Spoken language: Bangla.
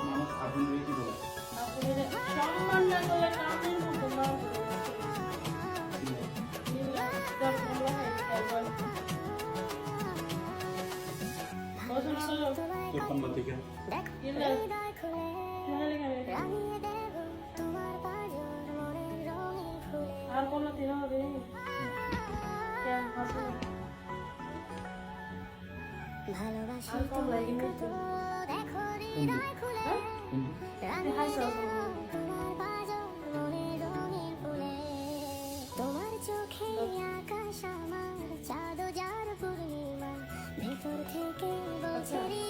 মানুষ আপন কি বলে সম্মান না করলে কাম নেই তোমরা আর কোনো দিন হবে ভালোবাসি তোমাকে তো দেখো হৃদয় খুলে তোমার বাজো মনের রঙিন ফুলে তোমার চোখে আকাশ আমার চাঁদ যার পূর্ণিমা ভেতর থেকে বলছে